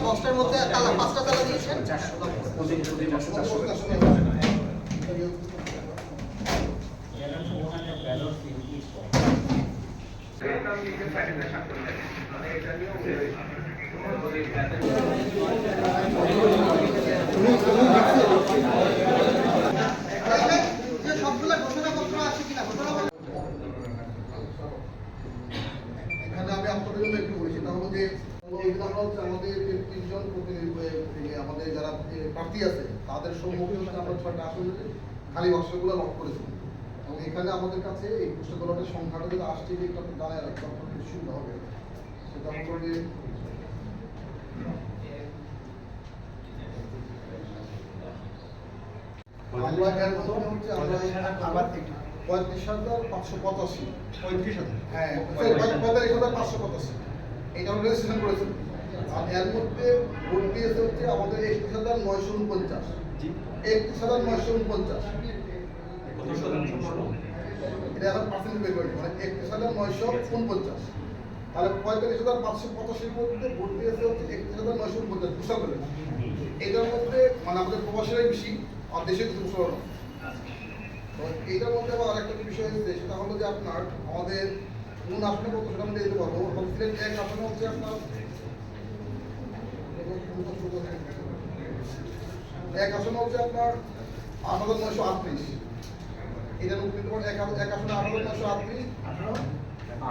বক্সটার মধ্যে তালা 5টা তালা দিয়েছেন। সবগুলো ঘোষণাপত্র আছে কিনা এখানে আমি আপনাদের জন্য একটু বলি, সেটা হলো যে আমাদের যে 3 জন আমাদের যারা প্রার্থী আছে তাদের সম্মুখে আমরা 6টা আসন খালি বাক্সগুলো লক করেছি এবং এখানে আমাদের কাছে এই পুস্তকগুলোর সংখ্যাটা যদি আসছে এটা তো জানাই রাখতে আপনার কিছু সুবিধা হবে। সেটা হলো যে আমরা এর মধ্যে হচ্ছে আমরা 35,585 হ্যাঁ 45,585 এটা আমরা রেজিস্ট্রেশন করেছি। আর এর মধ্যে ভোট দিয়েছে হচ্ছে আমাদের 31,949 31,949 এটা এখন পার্সেন্টেজ বের করি মানে 31,949 তাহলে 45,585 মধ্যে ভোট দিয়েছে হচ্ছে 31,949 পুষা করে। এটার মধ্যে মানে আমাদের প্রবাসীরাই বেশি আর দেশে কিছু মুসলমান। তো এইটার মধ্যে আবার আরেকটা বিষয় হচ্ছে সেটা হলো যে আপনার আমাদের কোন আসনে কত সেটা আমরা দিতে পারবো। সিলেট 1 আসনে হচ্ছে আপনার 1 আসনে হচ্ছে আপনার 8,938 এটা লোক দিতে পারবো। 1 আসনে 8,938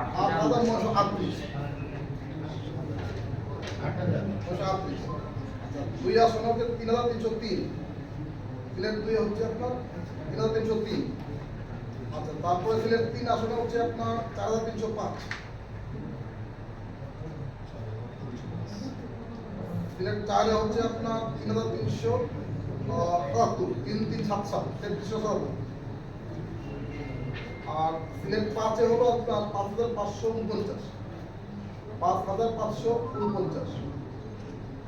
8,938 2 আসনে হচ্ছে 3,303 সিলেট 2 হচ্ছে আপনার 3,303। আচ্ছা তারপরে সিলেট 3 আসনে হচ্ছে আপনার 4,305 সিলেট 4 হচ্ছে আপনার 3,377 3,377 আর সিলেট 5 হলো আপনার 5,549 5,549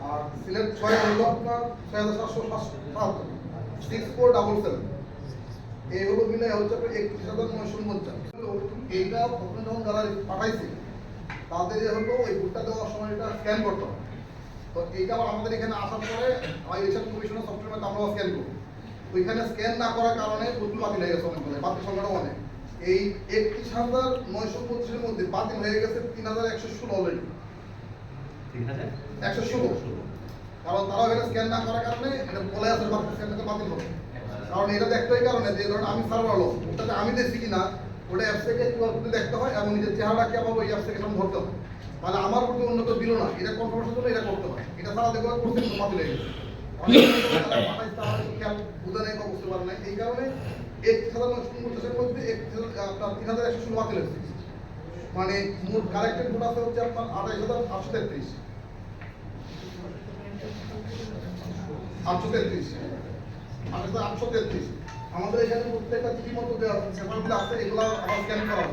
আর সিলেট 6 হলো আপনার 6,777 6477 এই হলো মিলে হচ্ছে 31,949। এইটা প্রথমে যখন যারা পাঠাইছে তাদের হলো ওই ভোটটা দেওয়ার সময় এটা স্ক্যান করতে হবে। তো এইটা আমাদের এখানে আসার পরে ইলেকশন কমিশনের সফটওয়্যার আমরা স্ক্যান করব। ওইখানে স্ক্যান না করার কারণে ভোটগুলো বাতিল হয়ে গেছে অনেকগুলো, বাতিল সংখ্যাটা অনেক। এই 31,925 এর মধ্যে বাতিল হয়ে গেছে 3,116 অলরেডি 3,116 কারণ তারা ওখানে স্ক্যান না করার কারণে এটা বলে আছে স্ক্যানটা বাতিল হবে। কারণ এটা একটাই কারণে যে ধরুন আমি সার্ভার হলো ওটাতে আমি দেখছি কিনা ওটা অ্যাপ থেকে কিউআর কোড দেখতে হয় এবং নিজের চেহারাটাকে আবার ওই অ্যাপ থেকে ধরতে হয়। তাহলে আমার প্রতি উন্নত দিল না, এটা কনফার্মেশন জন্য এটা করতে হয়। এটা সারা দেখো করতে বাতিল হয়ে গেছে বুঝে নেই বা বুঝতে পারে না। এই কারণে 31,950 মধ্যে আপনার 3,116 বাতিল হয়েছে। মানে মোট কালেক্টেড ভোট আছে হচ্ছে আপনার 28,833 833 আমাদের এখানে প্রত্যেকটা টিভি মতো পেপারগুলো আছে, এগুলো আবার স্ক্যান করা